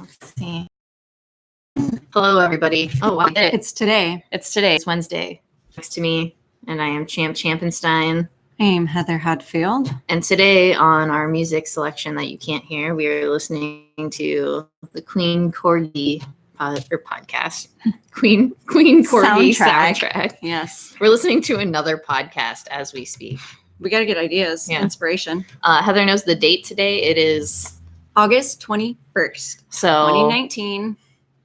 Let's see. Hello, everybody. Oh, wow. It's today. It's today. It's Wednesday. Next to me, and I am Champ Champenstein. I am Heather Hadfield. And today on our music selection that you can't hear, we are listening to the Queen Corgi podcast. Queen Corgi soundtrack. Yes. We're listening to another podcast as we speak. We got to get ideas, inspiration. Heather knows the date today. It is August 21st, so 2019.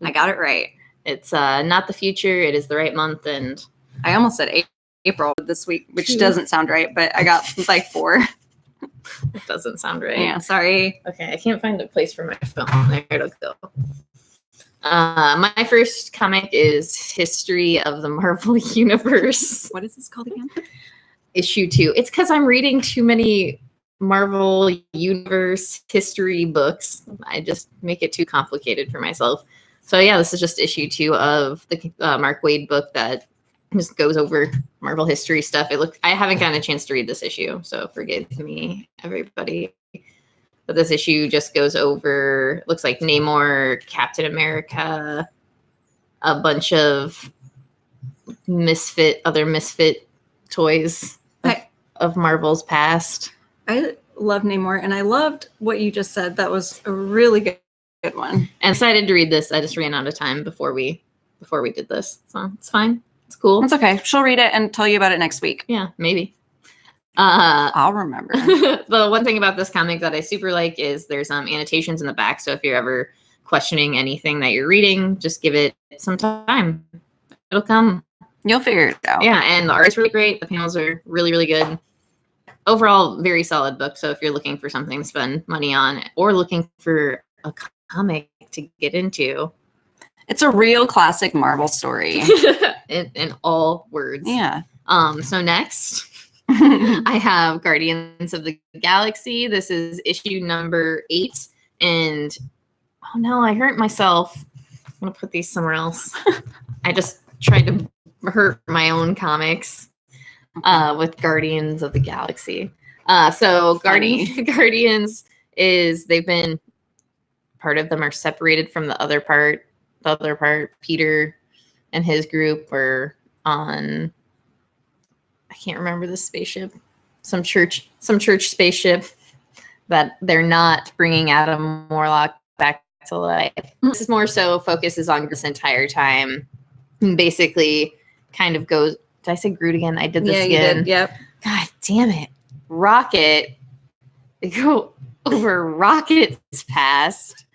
I got it right. It's not the future. It is the right month. And I almost said April this week, which doesn't sound right, but I got like 4. It doesn't sound right. Yeah, sorry. Okay, I can't find a place for my phone. There it'll go. My first comic is History of the Marvel Universe. What is this called again? Issue 2. It's because I'm reading too many Marvel Universe history books. I just make it too complicated for myself. So yeah, this is just issue 2 of the Mark Waid book that just goes over Marvel history stuff. I haven't gotten a chance to read this issue, so forgive me, everybody. But this issue just goes over, looks like Namor, Captain America, a bunch of other misfit toys of Marvel's past. I love Namor, and I loved what you just said. That was a really good one. And excited to read this. I just ran out of time before we did this, so it's fine. It's cool. It's okay. She'll read it and tell you about it next week. Yeah, maybe. I'll remember. The one thing about this comic that I super like is there's annotations in the back. So if you're ever questioning anything that you're reading, just give it some time. It'll come. You'll figure it out. Yeah, and the art is really great. The panels are really, really good. Overall, very solid book. So if you're looking for something to spend money on or looking for a comic to get into, it's a real classic Marvel story. in all words. Yeah. So next, I have Guardians of the Galaxy. This is issue number 8. And oh no, I hurt myself. I'm gonna put these somewhere else. I just tried to hurt my own comics with Guardians of the Galaxy. So Guardians is, they've been, part of them are separated from the other part. The other part, Peter and his group were on, I can't remember the spaceship, some church spaceship that they're not bringing Adam Warlock back to life. This is more so focuses on this entire time. And basically kind of goes, did I say Groot again? I did this again. You did. Yep. God damn it. Rocket. They go over Rocket's past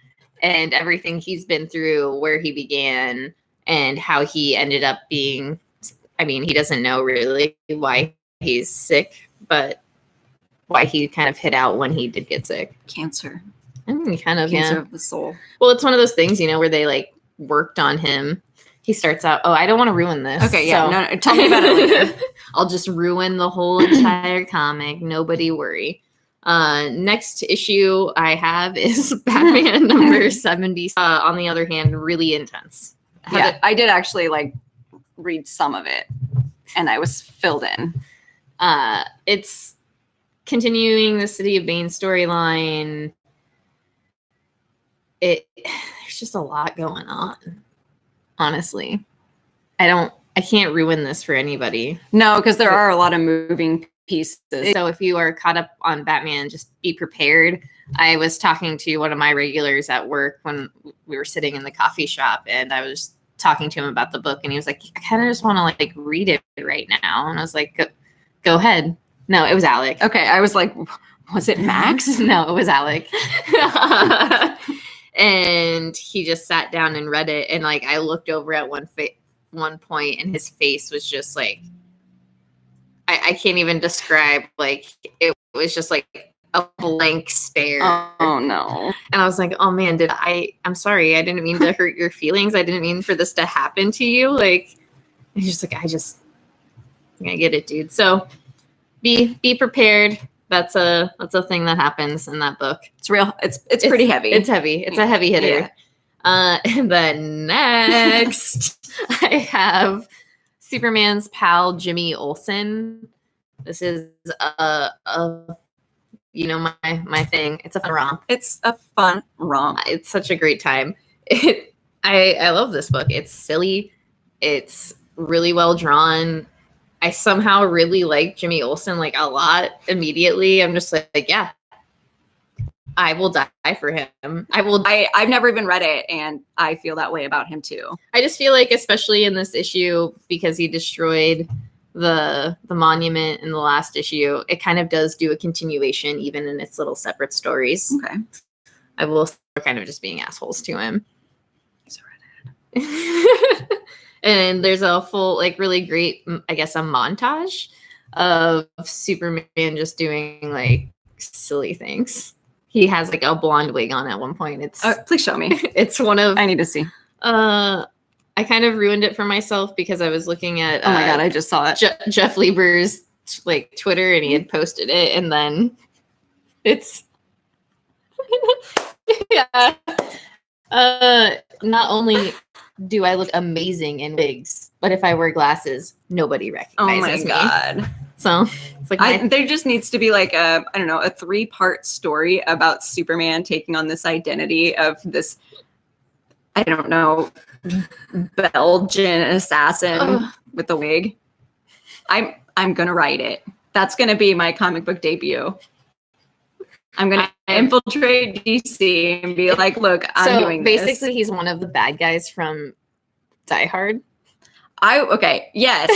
and everything he's been through, where he began, and how he ended up being, I mean, he doesn't know really why he's sick, but why he kind of hit out when he did get sick. Cancer. I mean, kind of, Cancer of the soul. Well, it's one of those things, where they like worked on him. He starts out, I don't want to ruin this. Okay, yeah, no, tell me about it later. I'll just ruin the whole entire comic. Nobody worry. Next issue I have is Batman number 70. On the other hand, really intense. I did actually read some of it, and I was filled in. It's continuing the City of Bane storyline. There's just a lot going on. Honestly, I can't ruin this for anybody. No, because there are a lot of moving pieces. So if you are caught up on Batman, just be prepared. I was talking to one of my regulars at work when we were sitting in the coffee shop, and I was talking to him about the book, and he was like, I kind of just want to read it right now. And I was like, go ahead. No, it was Alec. Okay. I was like, was it Max? No, it was Alec. And he just sat down and read it. And I looked over at one point, and his face was just like, I can't even describe. It was just like a blank stare. Oh no. And I was like, oh man, I'm sorry. I didn't mean to hurt your feelings. I didn't mean for this to happen to you. He's just like, I get it, dude. So be prepared. That's a thing that happens in that book. It's real. It's pretty heavy. It's heavy. It's a heavy hitter. Yeah. And then next I have Superman's pal Jimmy Olsen. This is my thing. It's a fun romp. It's a fun romp. It's such a great time. I love this book. It's silly. It's really well drawn. I somehow really like Jimmy Olsen like a lot immediately. I'm just like, yeah, I will die for him. I've never even read it, and I feel that way about him too. I just feel like, especially in this issue, because he destroyed the monument in the last issue, it kind of does do a continuation, even in its little separate stories. Okay. I will kind of just being assholes to him. He's a redhead. And there's a full, like, really great, I guess, a montage of Superman just doing like silly things. He has like a blonde wig on at one point. It's please show me. It's one of I need to see. I kind of ruined it for myself because I was looking at oh my god, I just saw it. Jeff Lieber's like Twitter, and he had posted it, and then it's yeah. Not only do I look amazing in wigs, but if I wear glasses, nobody recognizes me. Oh my god. So it's like there just needs to be like a 3-part story about Superman taking on this identity of this, I don't know, Belgian assassin with a wig. I'm gonna write it. That's gonna be my comic book debut. I'm gonna infiltrate DC and be like, look, I'm doing this. Basically, he's one of the bad guys from Die Hard. Yes.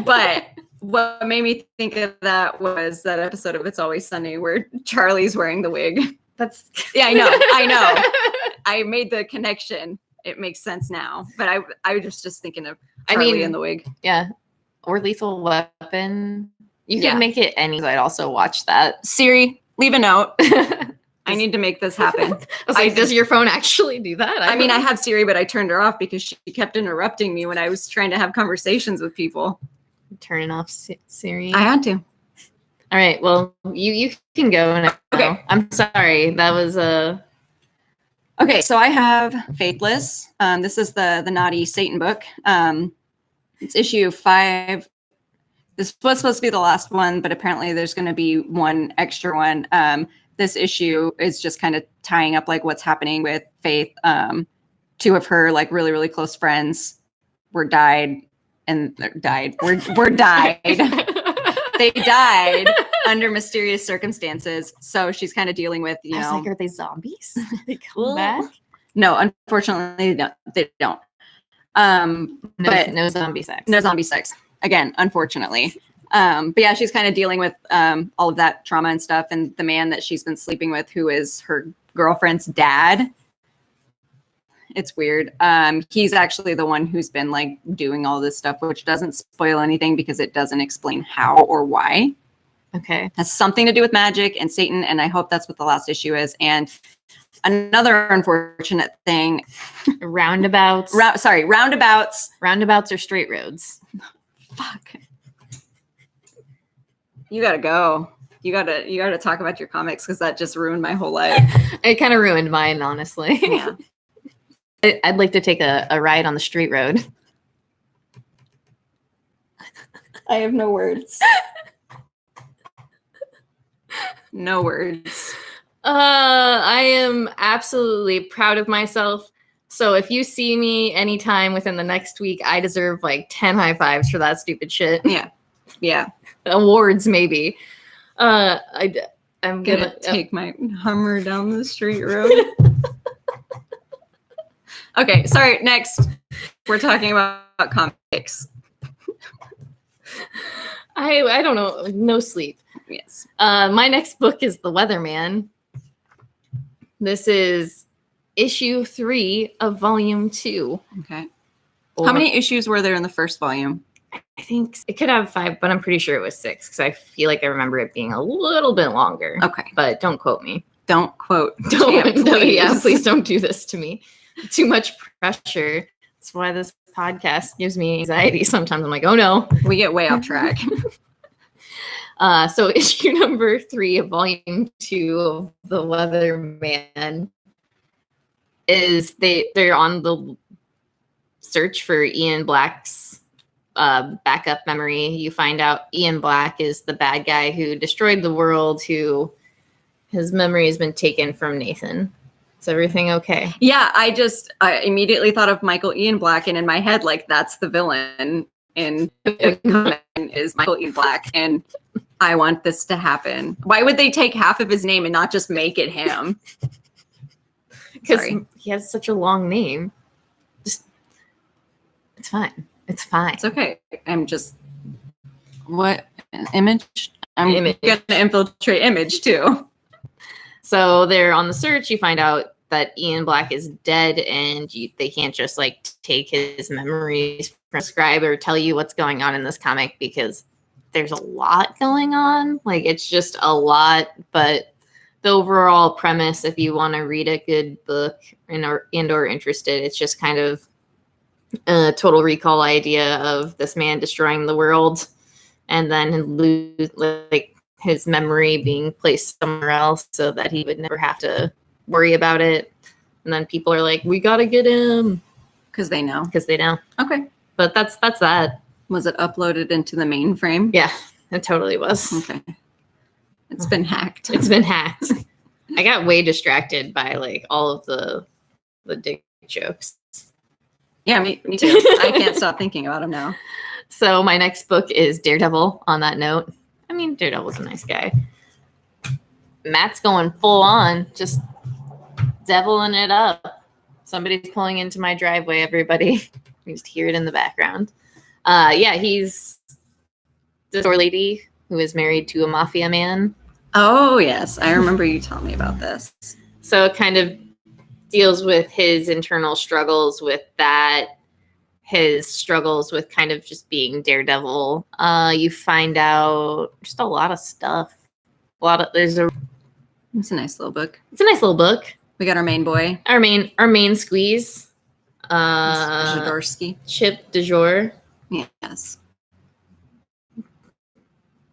But what made me think of that was that episode of It's Always Sunny where Charlie's wearing the wig. Yeah, I know. I made the connection. It makes sense now. But I was just thinking of Charlie in the wig. Yeah. Or Lethal Weapon. You can make it any. I'd also watch that. Siri, leave a note. I need to make this happen. I was like, does your phone actually do that? I mean, I have Siri, but I turned her off because she kept interrupting me when I was trying to have conversations with people. Turning off Siri. I had to. All right. Well, you can go now. Okay. I'm sorry. That was a. Okay, so I have Faithless. This is the naughty Satan book. It's issue 5. This was supposed to be the last one, but apparently there's going to be one extra one. This issue is just kind of tying up like what's happening with Faith. 2 of her like really, really close friends were died. Were died. They died under mysterious circumstances. So she's kind of dealing with, I was like, are they zombies? They come back? No, unfortunately, they don't. But no zombie sex. No zombie sex. Again, unfortunately. But yeah, she's kind of dealing with all of that trauma and stuff. And the man that she's been sleeping with, who is her girlfriend's dad. It's weird. He's actually the one who's been like doing all this stuff, which doesn't spoil anything because it doesn't explain how or why. Okay. Has something to do with magic and Satan. And I hope that's what the last issue is. And another unfortunate thing. Roundabouts. Roundabouts. Roundabouts are straight roads. Fuck. You gotta go. You gotta talk about your comics because that just ruined my whole life. It kind of ruined mine, honestly. Yeah. I'd like to take a ride on the street road. I have no words. No words. I am absolutely proud of myself. So if you see me anytime within the next week, I deserve like 10 high fives for that stupid shit. Yeah. Awards, maybe. I'm gonna take my Hummer down the street road. Okay, sorry. Next, we're talking about comics. I don't know. No sleep. Yes. My next book is The Weatherman. This is issue 3 of volume 2. Okay. How many issues were there in the first volume? I think it could have 5, but I'm pretty sure it was 6 because I feel like I remember it being a little bit longer. Okay. But don't quote me. Don't quote. Please don't do this to me. Too much pressure. That's why this podcast gives me anxiety. Sometimes I'm like, oh no. We get way off track. So issue number 3 of volume 2 of The Weatherman is they're on the search for Ian Black's backup memory. You find out Ian Black is the bad guy who destroyed the world, who His memory has been taken from Nathan. Is everything okay? Yeah, I immediately thought of Michael Ian Black, and in my head, like, that's the villain in is Michael Ian Black, and I want this to happen. Why would they take half of his name and not just make it him? Because he has such a long name. Just, it's fine. It's fine. It's okay. I'm just, what, Image? I'm Image. going to infiltrate Image, too. So they're on the search. You find out that Ian Black is dead, and they can't just like take his memories, prescribe or tell you what's going on in this comic, because there's a lot going on. Like, it's just a lot. But the overall premise, if you want to read a good book and or interested, it's just kind of a Total Recall idea of this man destroying the world and then lose like his memory being placed somewhere else so that he would never have to worry about it. And then people are like, we got to get him. Because they know. Okay. But that's that. Was it uploaded into the mainframe? Yeah, it totally was. Okay. It's been hacked. It's been hacked. I got way distracted by like all of the dick jokes. Yeah, me too. I can't stop thinking about him now. So my next book is Daredevil, on that note. I mean, Daredevil's a nice guy. Matt's going full on, just deviling it up. Somebody's pulling into my driveway, everybody. You just hear it in the background. Yeah, he's the store lady who is married to a mafia man. Oh, yes. I remember you telling me about this. So it kind of deals with his internal struggles with that, his struggles with kind of just being Daredevil. You find out just a lot of stuff. It's a nice little book. It's a nice little book. We got our main boy. Our main squeeze. Zdarsky. Chip du jour. Yes.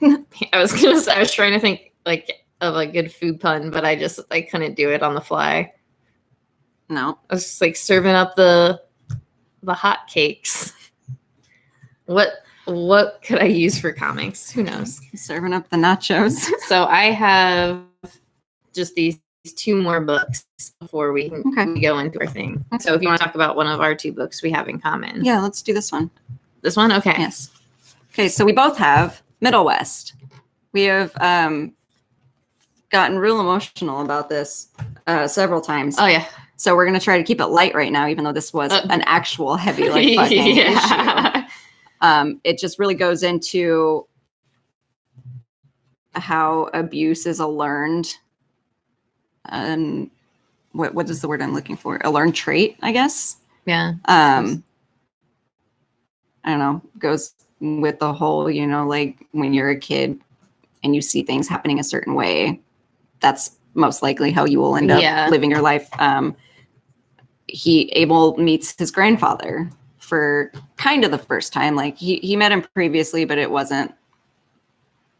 I was trying to think like of a good food pun, but I couldn't do it on the fly. No. I was just like serving up the hot cakes. What could I use for comics? Who knows? Serving up the nachos. So I have just these two more books before we go into our thing. Okay. So if you want to talk about one of our two books we have in common. Yeah, let's do this one. This one? Okay. Yes. Okay, so we both have Middlewest. We have gotten real emotional about this several times. Oh, yeah. So we're going to try to keep it light right now, even though this was an actual heavy, like, fucking issue. It just really goes into how abuse is a learned, what is the word I'm looking for? A learned trait, I guess. Yeah. I don't know, goes with the whole, like when you're a kid and you see things happening a certain way, that's most likely how you will end up living your life. Abel meets his grandfather for kind of the first time. Like he met him previously, but it wasn't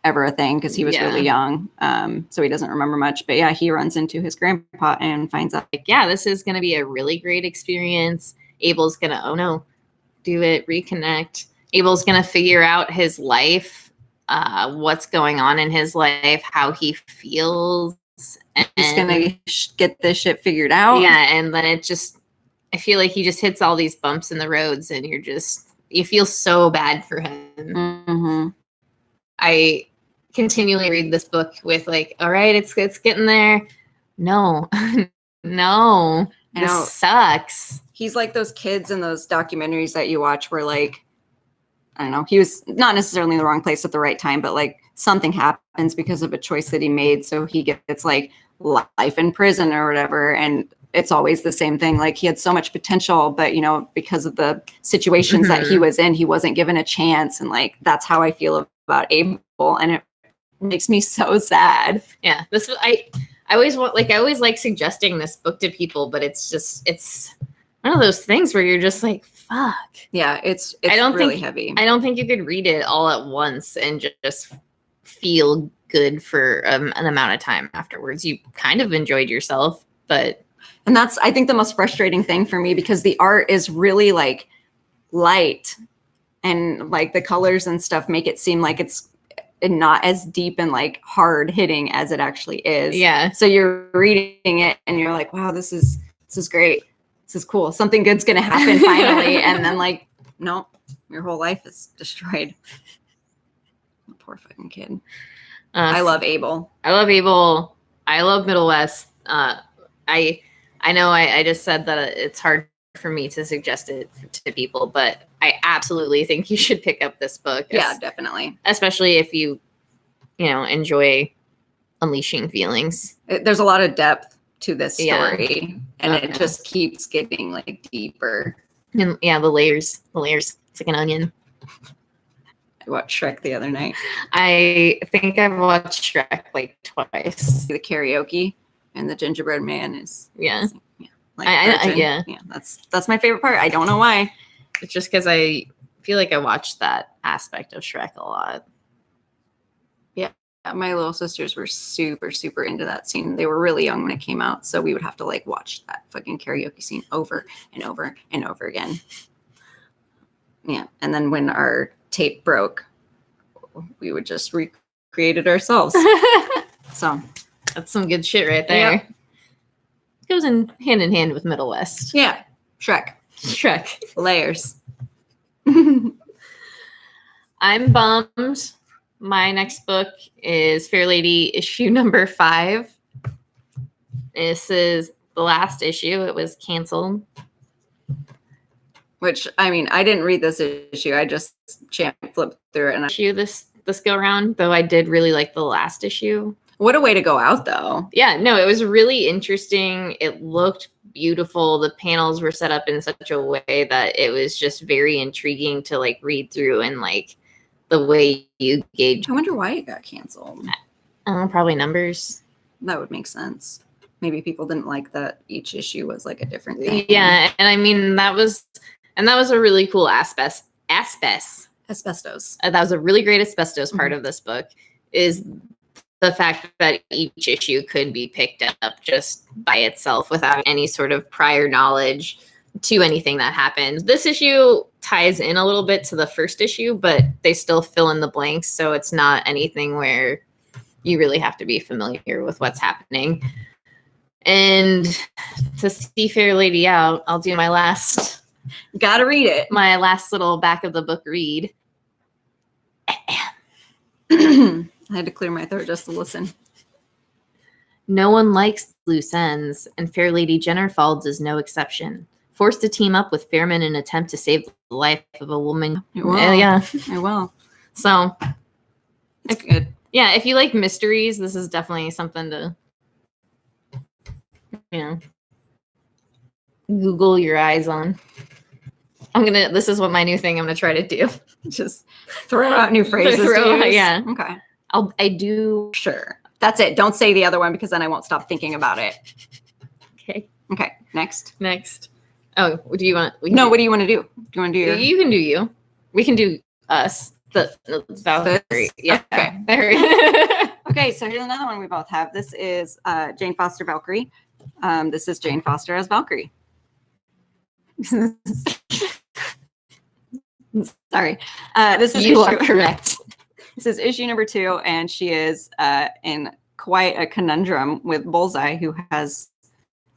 ever a thing because he was really young. So he doesn't remember much. But yeah, he runs into his grandpa and finds out, like, this is going to be a really great experience. Abel's going to, do it, reconnect. Abel's going to figure out his life, what's going on in his life, how he feels. And he's going to get this shit figured out. Yeah, and then I feel like he just hits all these bumps in the roads and you feel so bad for him. Mm-hmm. I continually read this book with like, all right, it's getting there. No, no, this sucks. He's like those kids in those documentaries that you watch where, like, I don't know, he was not necessarily in the wrong place at the right time, but like something happens because of a choice that he made. So he gets like life in prison or whatever. And it's always the same thing. Like he had so much potential, but because of the situations that he was in, he wasn't given a chance. And like, that's how I feel about Abel. And it makes me so sad. Yeah. I always like suggesting this book to people, but it's one of those things where you're just like, fuck. Yeah, it's really heavy. I don't think you could read it all at once and just feel good for an amount of time afterwards. You kind of enjoyed yourself, but... And that's, I think, the most frustrating thing for me, because the art is really, like, light. And, like, the colors and stuff make it seem like it's not as deep and like hard hitting as it actually is. Yeah. So you're reading it and you're like, wow, this is great. This is cool. Something good's gonna happen finally. And then like, nope, your whole life is destroyed. Poor fucking kid. I love Abel. I love Abel. I love Middlewest. I know I just said that it's hard for me to suggest it to people, but I absolutely think you should pick up this book. Yeah, definitely. Especially if you enjoy unleashing feelings. There's a lot of depth to this story, and Okay. it just keeps getting like deeper. And yeah, the layers. It's like an onion. I watched Shrek the other night. I think I've watched Shrek like twice. The karaoke and the gingerbread man is Yeah. like yeah. That's my favorite part. I don't know why. It's just because I feel like I watched that aspect of Shrek a lot. My little sisters were super, super into that scene. They were really young when it came out, so we would have to like watch that fucking karaoke scene over and over and over again. Yeah, and then when our tape broke, we would just recreate it ourselves. So That's some good shit right there. Yep. Goes in hand with Middlewest. yeah, Shrek Shrek. layers. I'm bummed. My next book is Fair Lady issue number 5. This is the last issue. It was canceled. Which, I mean, I didn't read this issue. I just flipped through it. And Issue this go round, though I did really like the last issue. what a way to go out, though. Yeah, no, it was really interesting. It looked beautiful. The panels were set up in such a way that it was just very intriguing to like read through, and like the way you gauge. I wonder why it got canceled. Probably numbers. That would make sense. Maybe people didn't like that each issue was like a different thing. Yeah, and I mean that was a really cool asbestos. Asbestos. That was a really great asbestos part of this book, is the fact that each issue could be picked up just by itself without any sort of prior knowledge to anything that happened. This issue ties in a little bit to the first issue, but they still fill in the blanks, so it's not anything where you really have to be familiar with what's happening. And to see Fair Lady out, I'll do my last little back of the book read. I had to clear my throat just to listen. No one likes loose ends, and Fair Lady Jennerfalds is no exception. Forced to team up with Fairman in an attempt to save the life of a woman. Yeah. I will. So, It's good. yeah, if you like mysteries, this is definitely something to, Google your eyes on. This is what my new thing I'm going to try to do. Just throw out new phrases. Yeah. Okay. I do. Sure. That's it. Don't say the other one because then I won't stop thinking about it. Okay. Okay. Next. Oh, do you want? No, what do you want to do? Do you want to do your... You can do you. We can do us. The Valkyrie. Yeah. Okay. There. Okay, so here's another one we both have. This is Jane Foster Valkyrie. This is Jane Foster as Valkyrie. Sorry. This is You are correct. This is issue number 2, and she is in quite a conundrum with Bullseye, who has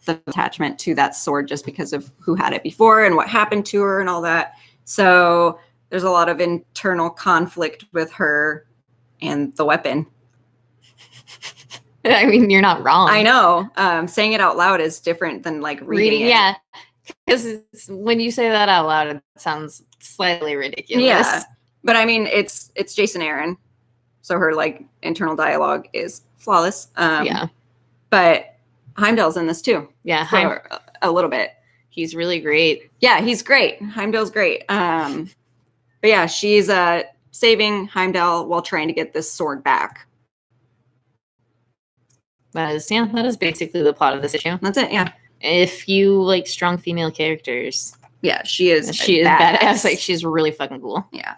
the attachment to that sword just because of who had it before and what happened to her and all that. So there's a lot of internal conflict with her and the weapon. I mean, you're not wrong. I know. Saying it out loud is different than like reading it. Yeah. Because when you say that out loud, it sounds slightly ridiculous. Yeah. But I mean, it's Jason Aaron. So her like internal dialogue is flawless. Yeah. But Heimdall's in this too. Yeah. For a little bit. He's really great. Yeah, he's great. Heimdall's great. But yeah, she's saving Heimdall while trying to get this sword back. That is basically the plot of this issue. That's it. Yeah. If you like strong female characters, Yeah, she is badass. Like, she's really fucking cool. Yeah.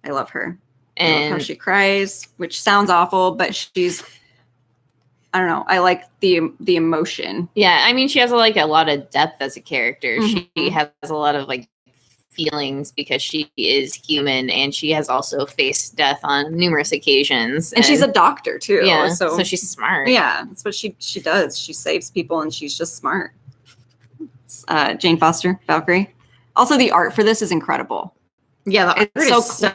I love her. I love how And she cries, which sounds awful, but she's, I don't know. I like the emotion. yeah, I mean, she has like a lot of depth as a character. She Mhm. has a lot of like feelings because she is human and she has also faced death on numerous occasions. And she's a doctor too. Yeah, so she's smart. Yeah, that's what she does. She saves people and she's just smart. Jane Foster, Valkyrie. Also, the art for this is incredible. Yeah, the art It's is so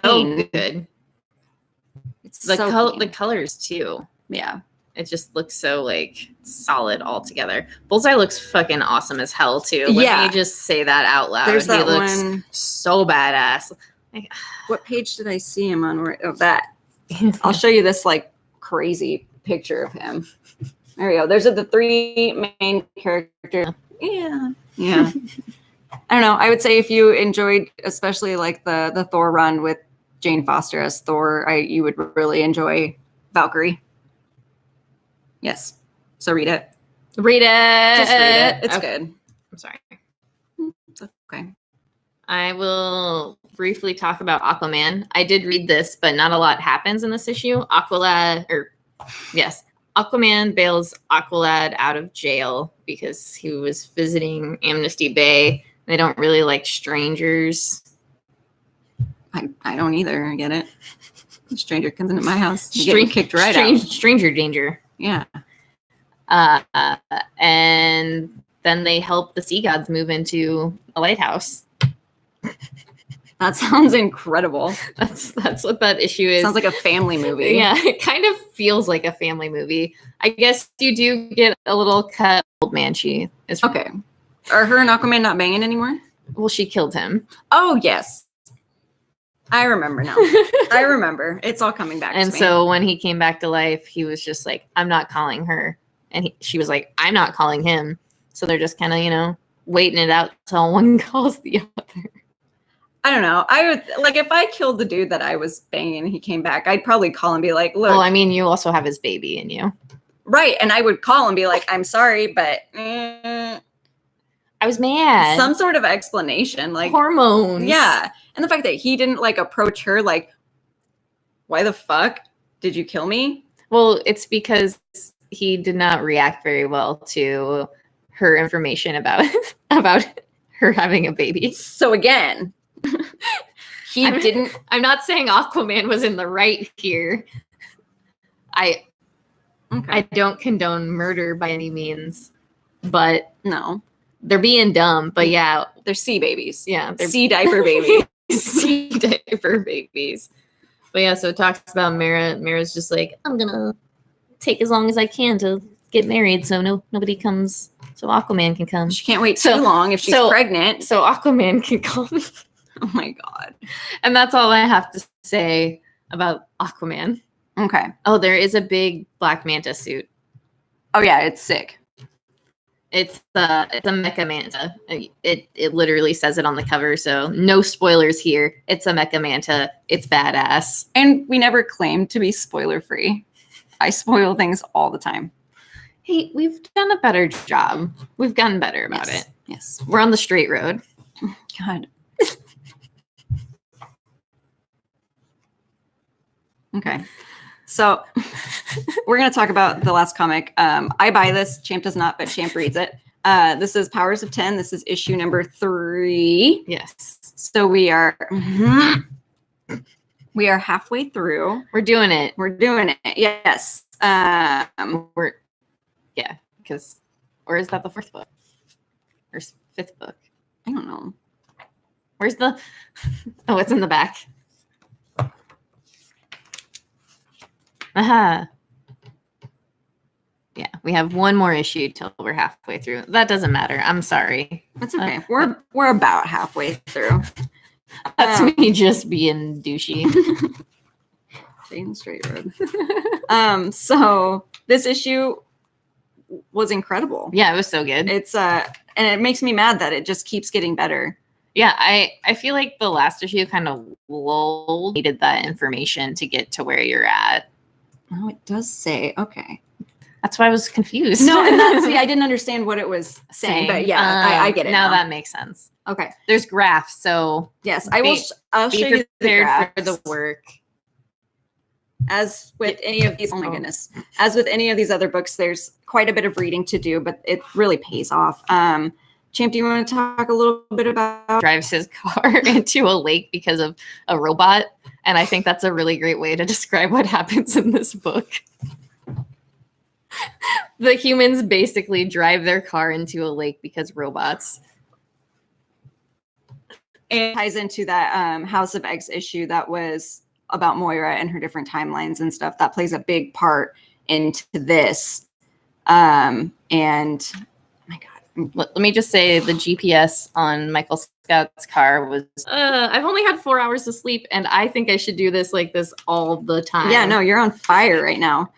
good. It's The colors too. Yeah. It just looks so like solid all together. Bullseye looks fucking awesome as hell too. Let me just say that out loud. There's that he looks one so badass. Like, what page did I see him on? Oh, that. I'll show you this like crazy picture of him. There we go. There's the 3 main characters. Yeah. Yeah. I don't know. I would say if you enjoyed, especially like the Thor run with Jane Foster as Thor, you would really enjoy Valkyrie. Yes. So read it. Read it. Just read it. It's okay. good. I'm sorry. It's okay. I will briefly talk about Aquaman. I did read this, but not a lot happens in this issue. Aquaman bails Aqualad out of jail because he was visiting Amnesty Bay. They don't really like strangers. I don't either. I get it. A stranger comes into my house. You get kicked right out. Stranger danger. Yeah. And then they help the sea gods move into a lighthouse. That sounds incredible. That's what that issue is. Sounds like a family movie. Yeah, it kind of feels like a family movie. I guess you do get a little cut. Old man, she is okay. Are her and Aquaman not banging anymore? Well, she killed him. Oh yes, I remember now. I remember. It's all coming back. And to me. So when he came back to life, he was just like, "I'm not calling her," and she was like, "I'm not calling him." So they're just kind of, waiting it out till one calls the other. I don't know. I would like if I killed the dude that I was banging and he came back, I'd probably call and be like, "Look." Well, I mean, you also have his baby in you, right? And I would call and be like, "I'm sorry, but." I was mad. Some sort of explanation, like hormones. Yeah. And the fact that he didn't like approach her like, why the fuck did you kill me? Well, it's because he did not react very well to her information about her having a baby. So again, I'm not saying Aquaman was in the right here. I don't condone murder by any means, but no. They're being dumb, but yeah. They're sea babies. Yeah. They're sea diaper babies. Sea diaper babies. But yeah, so it talks about Mara. Mara's just like, I'm going to take as long as I can to get married so nobody comes, so Aquaman can come. She can't wait too long if she's pregnant. So Aquaman can come. Oh my God. And that's all I have to say about Aquaman. Okay. Oh, there is a big black manta suit. Oh yeah, it's sick. It's a mecha manta. It literally says it on the cover, so no spoilers here. It's a mecha manta. It's badass. And we never claimed to be spoiler free. I spoil things all the time. Hey, we've done a better job. We've gotten better about it. Yes. We're on the straight road. God. Okay. So we're going to talk about the last comic. I buy this. Champ does not, but Champ reads it. This is Powers of 10. This is issue number 3. Yes. So we are halfway through. We're doing it. Yes. Because, or is that the 4th book? Or 5th book? I don't know. Where's the, oh, it's in the back. Aha. Yeah, we have one more issue till we're halfway through. That doesn't matter. I'm sorry. That's okay. We're about halfway through. That's me just being douchey. Staying the straight road. So this issue was incredible. Yeah, it was so good. It's and it makes me mad that it just keeps getting better. Yeah, I feel like the last issue kind of needed that information to get to where you're at. Oh, it does say, okay. That's why I was confused. No, and I didn't understand what it was saying, but yeah, I get it now. That makes sense. Okay. There's graphs, so yes, I'll show you the graphs. For the work. As with any of these, oh my goodness, as with any of these other books, there's quite a bit of reading to do, but it really pays off. Champ, do you want to talk a little bit about? Drives his car into a lake because of a robot. And I think that's a really great way to describe what happens in this book. The humans basically drive their car into a lake because robots. It ties into that House of X issue that was about Moira and her different timelines and stuff. That plays a big part into this. And my God. Let me just say the GPS on Michael Scott's car was, I've only had 4 hours of sleep and I think I should do this like this all the time. Yeah, no, you're on fire right now.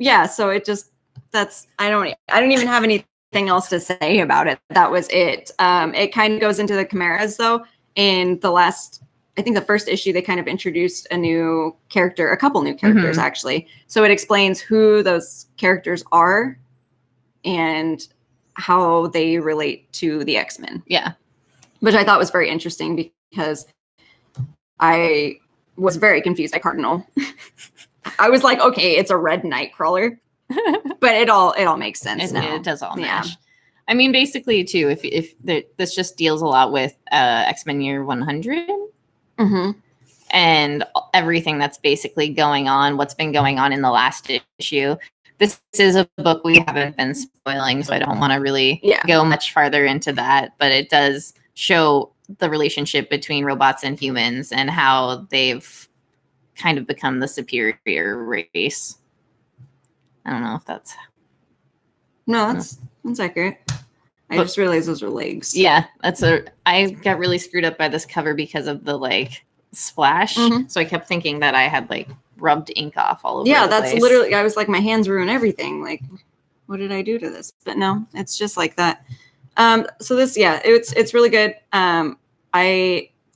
Yeah, so it just, I don't even have anything else to say about it. That was it. It kind of goes into the chimeras though. In the last, I think the first issue, they kind of introduced a couple new characters actually. So it explains who those characters are and how they relate to the X-Men. Yeah. Which I thought was very interesting because I was very confused by Cardinal. I was like, okay, it's a red Nightcrawler, but it all makes sense now. It does all match. I mean, basically, too, if this just deals a lot with X-Men Year 100 and everything that's basically going on, what's been going on in the last issue. This is a book we haven't been spoiling, so I don't want to really go much farther into that, but it does show the relationship between robots and humans and how they've kind of become the superior race. I don't know if that's... No, that's accurate. I just realized those were legs. Yeah, I got really screwed up by this cover because of the like splash. So I kept thinking that I had like rubbed ink off all over the that's place. Literally, I was like, my hands ruin everything. Like, what did I do to this? But no, it's just like that. So this, it's really good. I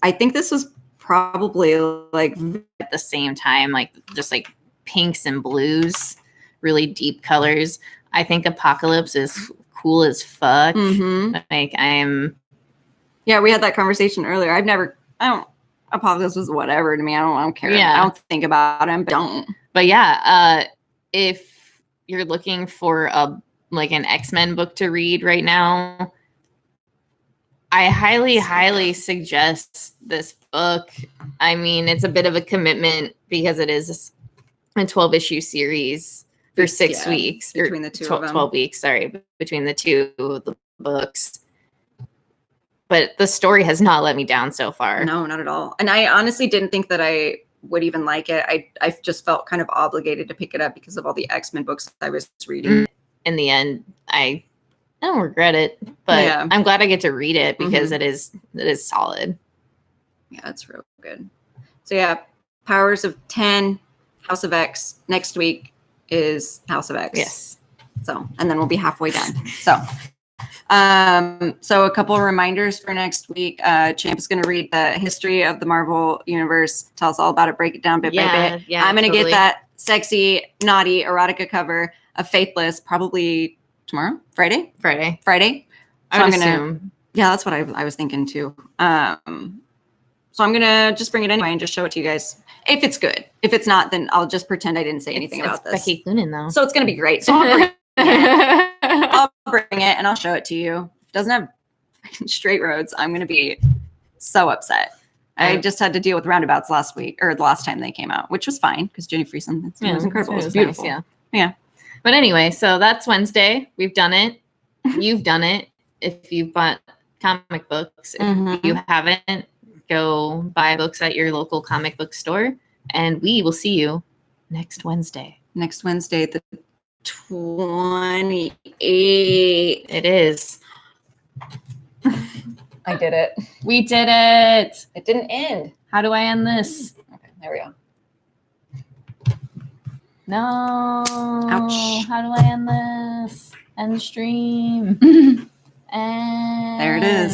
think this was probably like at the same time, like just like pinks and blues, really deep colors. I think Apocalypse is cool as fuck. Like we had that conversation earlier. Apocalypse was whatever to me. I don't care. I don't think about him, but yeah, if you're looking for an X-Men book to read right now, I highly suggest this book. I mean, it's a bit of a commitment because it is a 12-issue series for 6 weeks. Between the two of them. 12 weeks, sorry. Between the two of the books. But the story has not let me down so far. No, not at all. And I honestly didn't think that I would even like it. I just felt kind of obligated to pick it up because of all the X-Men books I was reading. In the end, I don't regret it, but I'm glad I get to read it because it is solid. Yeah, it's real good. So Powers of 10, House of X. Next week is House of X. Yes. So, and then we'll be halfway done. So a couple of reminders for next week. Champ is going to read the history of the Marvel Universe, tell us all about it, break it down bit by bit. Yeah, I'm going to get that sexy, naughty erotica cover of Faithless probably tomorrow, Friday. So I would assume. Yeah, that's what I was thinking too. So I'm gonna just bring it anyway and just show it to you guys. If it's good. If it's not, then I'll just pretend I didn't say anything about this. Becky Cloonan, though. So it's gonna be great. So I'll bring it. I'll bring it and I'll show it to you. If it doesn't have straight roads, I'm gonna be so upset. I just had to deal with roundabouts last week or the last time they came out, which was fine because Jenny Friesen, it was incredible. It was beautiful. Nice, yeah. But anyway, so that's Wednesday. We've done it. You've done it. If you've bought comic books, if you haven't, go buy books at your local comic book store. And we will see you next Wednesday. Next Wednesday, the 28th. It is. I did it. We did it. It didn't end. How do I end this? Okay, there we go. No. Ouch. How do I end this? End stream. And there it is.